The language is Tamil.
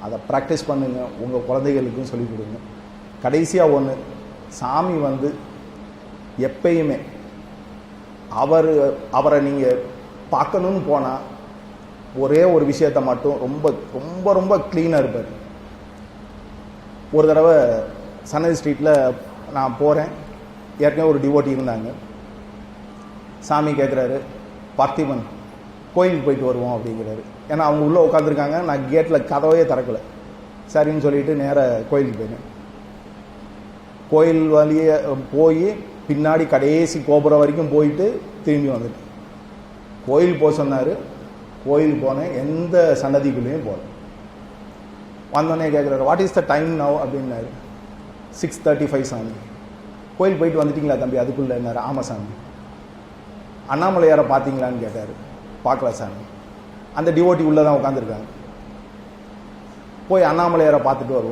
அதை ப்ராக்டிஸ் பண்ணுங்க, உங்கள் குழந்தைகளுக்கும் சொல்லிக் கொடுங்க. கடைசியாக ஒன்று, சாமி வந்து எப்பயுமே அவரை நீங்கள் பார்க்கணுன்னு போனால் ஒரே ஒரு விஷயத்த மட்டும் ரொம்ப ரொம்ப ரொம்ப க்ளீனாக இருப்பார். ஒரு தடவை சன்னதி ஸ்ட்ரீட்டில் நான் போகிறேன், ஏற்கனவே ஒரு டிவோட்டி இருந்தாங்க. சாமி கேட்குறாரு, பார்த்திபன் கோயிலுக்கு போயிட்டு வருவோம் அப்படிங்கிறாரு. ஏன்னா அவங்க உள்ளே உட்காந்துருக்காங்க, நான் கேட்டில் கதவையே திறக்கலை. சரின்னு சொல்லிட்டு நேராக கோயிலுக்கு போயிட்டேன். கோயில் வழியே போய் பின்னாடி கடைசி கோபுரம் வரைக்கும் போயிட்டு திரும்பி வந்துட்டேன். கோயில் போக சொன்னார், கோயில் போனேன், எந்த சன்னதிக்குள்ளேயும் போனேன். வந்தோடனே கேட்குறாரு, what is the time now அப்படின்னாரு. 6:35 சாமி. கோயில் போயிட்டு வந்துட்டீங்களா தம்பி? அதுக்குள்ளே என்னாரு? ஆமாம் சாமி. அண்ணாமலையாரை பார்த்தீங்களான்னு கேட்டார். பார்க்கல சாமி. அந்த டிவோட்டி உள்ளே தான் உட்காந்துருக்காங்க. போய் அண்ணாமலையாரை பார்த்துட்டு வருவோம்.